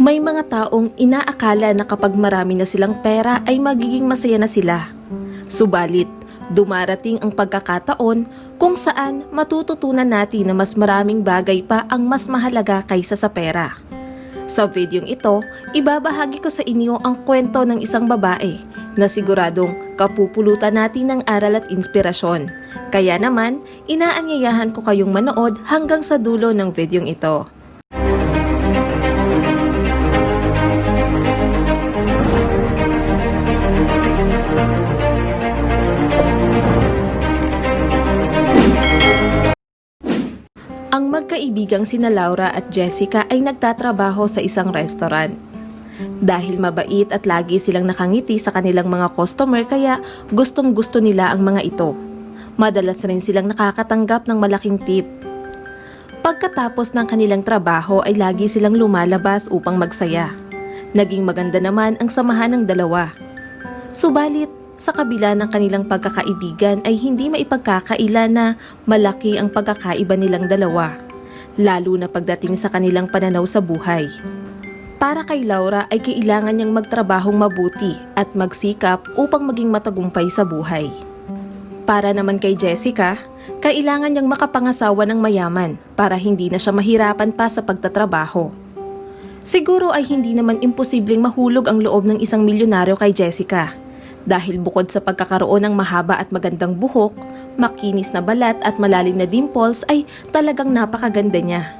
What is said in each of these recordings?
May mga taong inaakala na kapag marami na silang pera ay magiging masaya na sila. Subalit, dumarating ang pagkakataon kung saan matututunan natin na mas maraming bagay pa ang mas mahalaga kaysa sa pera. Sa videong ito, ibabahagi ko sa inyo ang kwento ng isang babae na siguradong kapupulutan natin ng aral at inspirasyon. Kaya naman, inaanyayahan ko kayong manood hanggang sa dulo ng videong ito. Ang magkaibigang sina Laura at Jessica ay nagtatrabaho sa isang restaurant. Dahil mabait at lagi silang nakangiti sa kanilang mga customer kaya gustong-gusto nila ang mga ito. Madalas rin silang nakakatanggap ng malaking tip. Pagkatapos ng kanilang trabaho ay lagi silang lumalabas upang magsaya. Naging maganda naman ang samahan ng dalawa. Subalit, sa kabila ng kanilang pagkakaibigan ay hindi maipagkakaila na malaki ang pagkakaiba nilang dalawa, lalo na pagdating sa kanilang pananaw sa buhay. Para kay Laura ay kailangan niyang magtrabahong mabuti at magsikap upang maging matagumpay sa buhay. Para naman kay Jessica, kailangan niyang makapangasawa ng mayaman para hindi na siya mahirapan pa sa pagtatrabaho. Siguro ay hindi naman imposibleng mahulog ang loob ng isang milyonaryo kay Jessica. Dahil bukod sa pagkakaroon ng mahaba at magandang buhok, makinis na balat at malalim na dimples ay talagang napakaganda niya.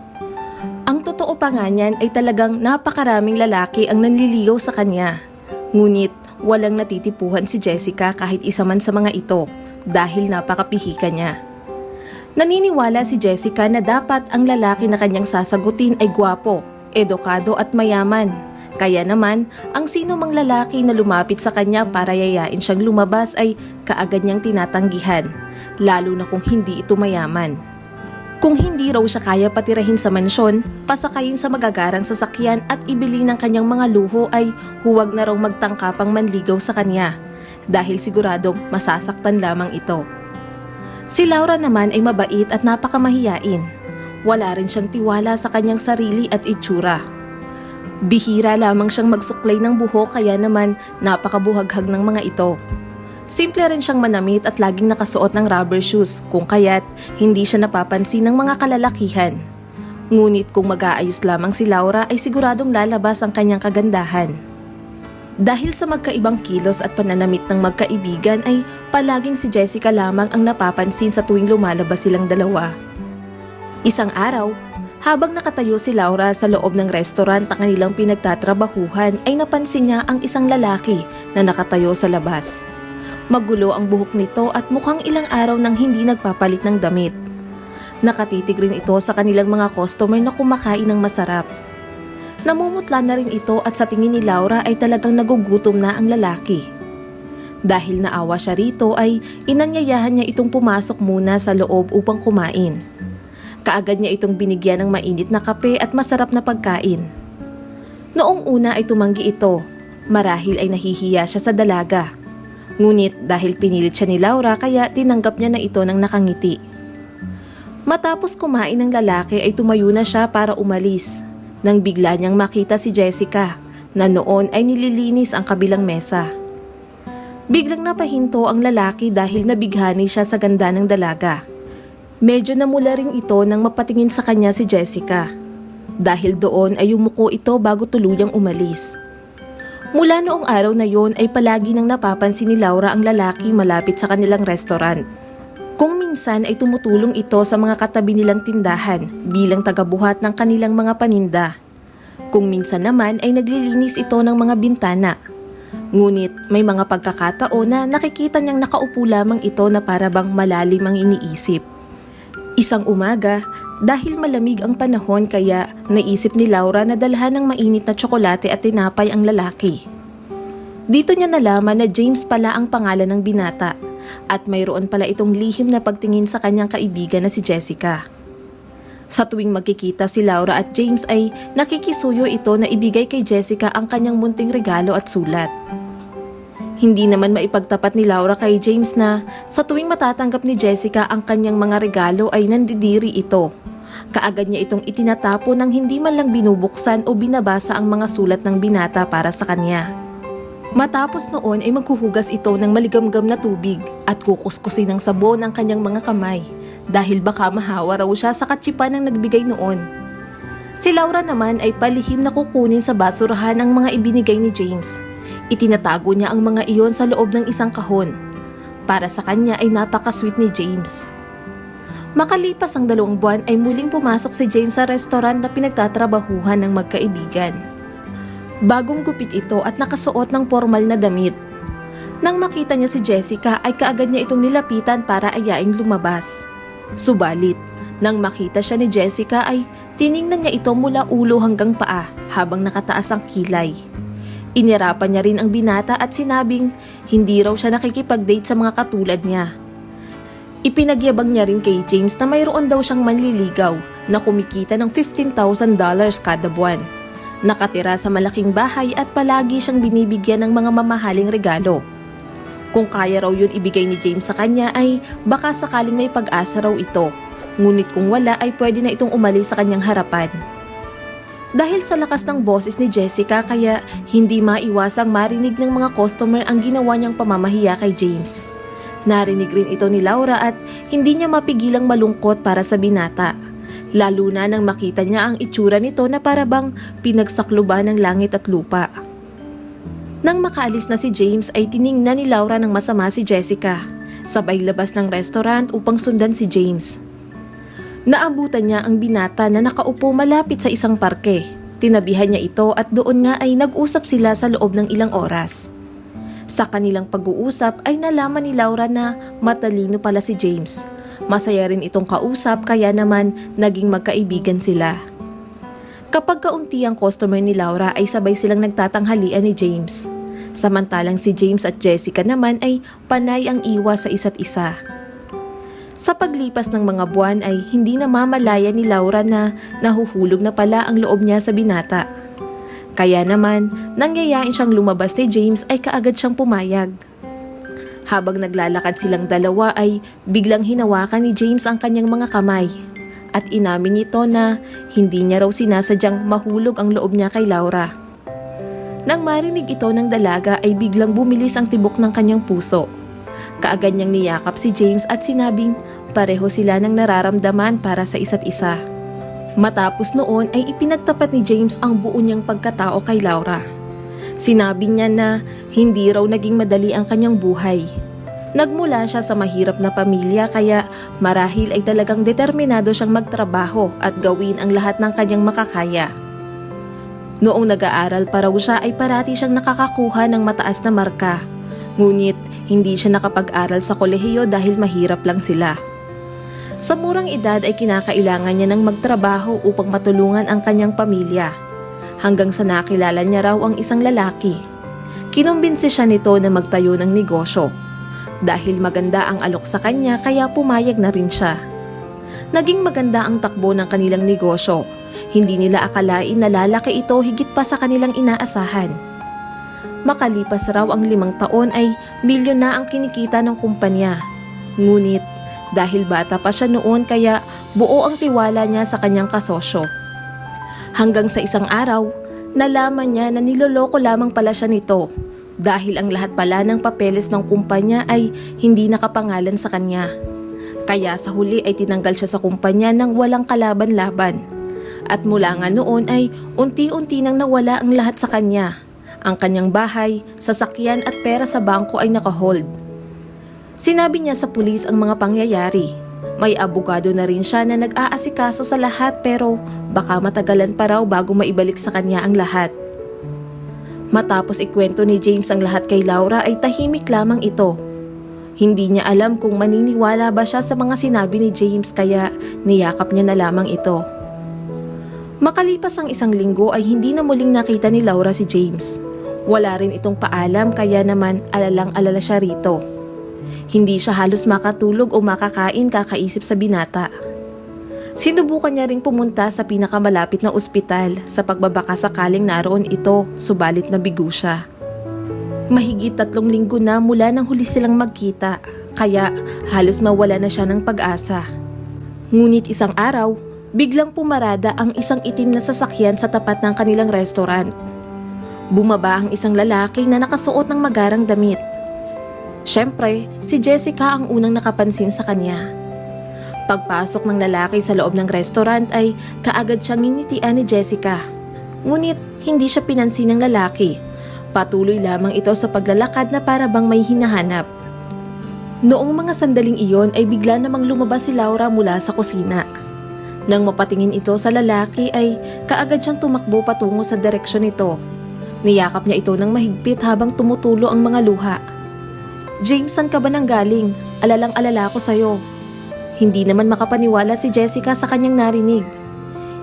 Ang totoo pa nga niyan ay talagang napakaraming lalaki ang nanliligaw sa kanya. Ngunit walang natitipuhan si Jessica kahit isa man sa mga ito dahil napakapihika niya. Naniniwala si Jessica na dapat ang lalaki na kanyang sasagutin ay gwapo, edukado at mayaman. Kaya naman, ang sino mang lalaki na lumapit sa kanya para yayain siyang lumabas ay kaagad niyang tinatanggihan, lalo na kung hindi ito mayaman. Kung hindi raw siya kaya patirahin sa mansyon, pasakayin sa magagarang sasakyan at ibili ng kanyang mga luho ay huwag na raw magtangkapang manligaw sa kanya, dahil siguradong masasaktan lamang ito. Si Laura naman ay mabait at napakamahiyain. Wala rin siyang tiwala sa kanyang sarili at itsura. Bihira lamang siyang magsuklay ng buhok kaya naman napakabuhaghag ng mga ito. Simple rin siyang manamit at laging nakasuot ng rubber shoes kung kaya't hindi siya napapansin ng mga kalalakihan. Ngunit kung mag-aayos lamang si Laura ay siguradong lalabas ang kanyang kagandahan. Dahil sa magkaibang kilos at pananamit ng magkaibigan ay palaging si Jessica lamang ang napapansin sa tuwing lumalabas silang dalawa. Isang araw, habang nakatayo si Laura sa loob ng restaurant na kanilang pinagtatrabahuhan ay napansin niya ang isang lalaki na nakatayo sa labas. Magulo ang buhok nito at mukhang ilang araw nang hindi nagpapalit ng damit. Nakatitig rin ito sa kanilang mga customer na kumakain ng masarap. Namumutla na rin ito at sa tingin ni Laura ay talagang nagugutom na ang lalaki. Dahil naawa siya rito ay inanyayahan niya itong pumasok muna sa loob upang kumain. Kaagad niya itong binigyan ng mainit na kape at masarap na pagkain. Noong una ay tumanggi ito, marahil ay nahihiya siya sa dalaga. Ngunit dahil pinilit siya ni Laura kaya tinanggap niya na ito ng nakangiti. Matapos kumain ng lalaki ay tumayo na siya para umalis, nang bigla niyang makita si Jessica na noon ay nililinis ang kabilang mesa. Biglang napahinto ang lalaki dahil nabighani siya sa ganda ng dalaga. Medyo namula rin ito nang mapatingin sa kanya si Jessica. Dahil doon ay yumuko ito bago tuluyang umalis. Mula noong araw na yon ay palagi nang napapansin ni Laura ang lalaki malapit sa kanilang restaurant. Kung minsan ay tumutulong ito sa mga katabi nilang tindahan bilang tagabuhat ng kanilang mga paninda. Kung minsan naman ay naglilinis ito ng mga bintana. Ngunit may mga pagkakataon na nakikita niyang nakaupo lamang ito na para bang malalim ang iniisip. Isang umaga, dahil malamig ang panahon kaya naisip ni Laura na dalhan ng mainit na tsokolate at tinapay ang lalaki. Dito niya nalaman na James pala ang pangalan ng binata at mayroon pala itong lihim na pagtingin sa kanyang kaibigan na si Jessica. Sa tuwing magkikita si Laura at James ay nakikisuyo ito na ibigay kay Jessica ang kanyang munting regalo at sulat. Hindi naman maipagtapat ni Laura kay James na sa tuwing matatanggap ni Jessica ang kanyang mga regalo ay nandidiri ito Kaagad niya itong itinatapo nang hindi man lang binubuksan o binabasa ang mga sulat ng binata para sa kanya. Matapos noon ay maghuhugas ito ng maligamgam na tubig at kukuskusin ng sabon ang kanyang mga kamay dahil baka mahawa raw siya sa katsipan ng nagbigay noon. Si Laura naman ay palihim na kukunin sa basurahan ang mga ibinigay ni James. Itinatago niya ang mga iyon sa loob ng isang kahon. Para sa kanya ay napaka-sweet ni James. Makalipas ang 2 buwan ay muling pumasok si James sa restaurant na pinagtatrabahuhan ng magkaibigan. Bagong gupit ito at nakasuot ng formal na damit. Nang makita niya si Jessica ay kaagad niya itong nilapitan para ayaing lumabas. Subalit, nang makita siya ni Jessica ay tiningnan niya ito mula ulo hanggang paa habang nakataas ang kilay. Inirapan niya rin ang binata at sinabing hindi raw siya nakikipag-date sa mga katulad niya. Ipinagyabang niya rin kay James na mayroon daw siyang manliligaw na kumikita ng $15,000 kada buwan. Nakatira sa malaking bahay at palagi siyang binibigyan ng mga mamahaling regalo. Kung kaya raw yun ibigay ni James sa kanya ay baka sakaling may pag-asa raw ito. Ngunit kung wala ay pwede na itong umalis sa kanyang harapan. Dahil sa lakas ng boses ni Jessica kaya hindi maiwasang marinig ng mga customer ang ginawa niyang pamamahiya kay James. Narinig rin ito ni Laura at hindi niya mapigilang malungkot para sa binata. Lalo na nang makita niya ang itsura nito na parabang pinagsakluban ng langit at lupa. Nang makaalis na si James ay tiningnan ni Laura ng masama si Jessica. Sabay labas ng restaurant upang sundan si James. Naabutan niya ang binata na nakaupo malapit sa isang parke. Tinabihan niya ito at doon nga ay nag-usap sila sa loob ng ilang oras. Sa kanilang pag-uusap ay nalaman ni Laura na matalino pala si James. Masaya rin itong kausap kaya naman naging magkaibigan sila. Kapag kaunti ang customer ni Laura ay sabay silang nagtatanghalian ni James. Samantalang si James at Jessica naman ay panay ang iwas sa isa't isa. Sa paglipas ng mga buwan ay hindi na mamalaya ni Laura na nahuhulog na pala ang loob niya sa binata. Kaya naman, nangyayain siyang lumabas ni James ay kaagad siyang pumayag. Habang naglalakad silang dalawa ay biglang hinawakan ni James ang kanyang mga kamay at inamin nito na hindi niya raw sinasadyang mahulog ang loob niya kay Laura. Nang marinig ito ng dalaga ay biglang bumilis ang tibok ng kanyang puso. Kaagad niyang niyakap si James at sinabing pareho sila ng nararamdaman para sa isa't isa. Matapos noon ay ipinagtapat ni James ang buo niyang pagkatao kay Laura. Sinabi niya na hindi raw naging madali ang kanyang buhay. Nagmula siya sa mahirap na pamilya kaya marahil ay talagang determinado siyang magtrabaho at gawin ang lahat ng kanyang makakaya. Noong nag-aaral pa raw siya ay parati siyang nakakakuha ng mataas na marka. Ngunit hindi siya nakapag-aral sa kolehiyo dahil mahirap lang sila. Sa murang edad ay kinakailangan niya ng magtrabaho upang matulungan ang kanyang pamilya. Hanggang sa nakilala niya raw ang isang lalaki. Kinumbinsi siya nito na magtayo ng negosyo. Dahil maganda ang alok sa kanya kaya pumayag na rin siya. Naging maganda ang takbo ng kanilang negosyo. Hindi nila akalain na lalaki ito higit pa sa kanilang inaasahan. Makalipas raw ang 5 taon ay milyon na ang kinikita ng kumpanya. Ngunit dahil bata pa siya noon kaya buo ang tiwala niya sa kanyang kasosyo. Hanggang sa isang araw, nalaman niya na niloloko lamang pala siya nito dahil ang lahat pala ng papeles ng kumpanya ay hindi nakapangalan sa kanya. Kaya sa huli ay tinanggal siya sa kumpanya nang walang kalaban-laban. At mula nga noon ay unti-unti nang nawala ang lahat sa kanya. Ang kanyang bahay, sasakyan at pera sa bangko ay nakahold. Sinabi niya sa pulis ang mga pangyayari. May abogado na rin siya na nag-aasikaso sa lahat pero baka matagalan pa raw bago maibalik sa kanya ang lahat. Matapos ikwento ni James ang lahat kay Laura ay tahimik lamang ito. Hindi niya alam kung maniniwala ba siya sa mga sinabi ni James kaya niyakap niya na lamang ito. Makalipas ang 1 linggo ay hindi na muling nakita ni Laura si James. Wala rin itong paalam kaya naman alalang-alala siya rito. Hindi siya halos makatulog o makakain kakaisip sa binata. Sinubukan niya ring pumunta sa pinakamalapit na ospital sa pagbabaka sakaling naroon ito, subalit nabigo siya. Mahigit 3 linggo na mula nang huli silang magkita, kaya halos mawala na siya ng pag-asa. Ngunit isang araw, biglang pumarada ang isang itim na sasakyan sa tapat ng kanilang restaurant. Bumaba ang isang lalaki na nakasuot ng magarang damit. Siyempre, si Jessica ang unang nakapansin sa kanya. Pagpasok ng lalaki sa loob ng restaurant ay kaagad siyang nginitian ni Jessica. Ngunit hindi siya pinansin ng lalaki. Patuloy lamang ito sa paglalakad na para bang may hinahanap. Noong mga sandaling iyon ay bigla namang lumabas si Laura mula sa kusina. Nang mapatingin ito sa lalaki ay kaagad siyang tumakbo patungo sa direksyon nito. Niyakap niya ito ng mahigpit habang tumutulo ang mga luha. "James, saan ka ba nang galing? Alalang-alala ko sa'yo." Hindi naman makapaniwala si Jessica sa kanyang narinig.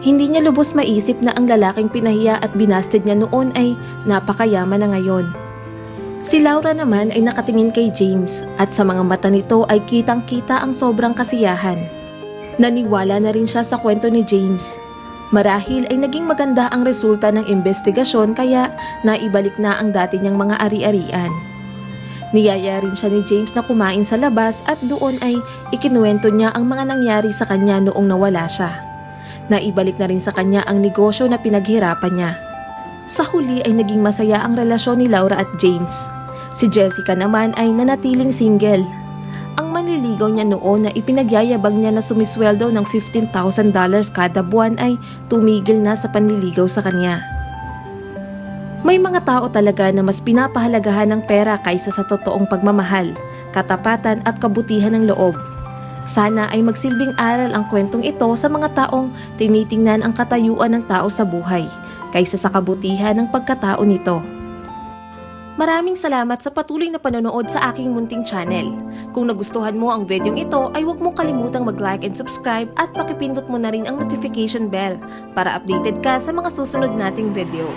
Hindi niya lubos maisip na ang lalaking pinahiya at binasted niya noon ay napakayaman na ngayon. Si Laura naman ay nakatingin kay James at sa mga mata nito ay kitang-kita ang sobrang kasiyahan. Naniwala na rin siya sa kwento ni James. Marahil ay naging maganda ang resulta ng investigasyon kaya naibalik na ang dati niyang mga ari-arian. Niyaya rin siya ni James na kumain sa labas at doon ay ikinuwento niya ang mga nangyari sa kanya noong nawala siya. Naibalik na rin sa kanya ang negosyo na pinaghirapan niya. Sa huli ay naging masaya ang relasyon ni Laura at James. Si Jessica naman ay nanatiling single. Ang manliligaw niya noon na ipinagyayabang niya na sumisweldo ng $15,000 kada buwan ay tumigil na sa panliligaw sa kanya. May mga tao talaga na mas pinapahalagahan ng pera kaysa sa totoong pagmamahal, katapatan at kabutihan ng loob. Sana ay magsilbing aral ang kwentong ito sa mga taong tinitingnan ang katayuan ng tao sa buhay kaysa sa kabutihan ng pagkatao nito. Maraming salamat sa patuloy na panonood sa aking munting channel. Kung nagustuhan mo ang videong ito ay huwag mong kalimutang mag-like and subscribe at pakipindot mo na rin ang notification bell para updated ka sa mga susunod nating video.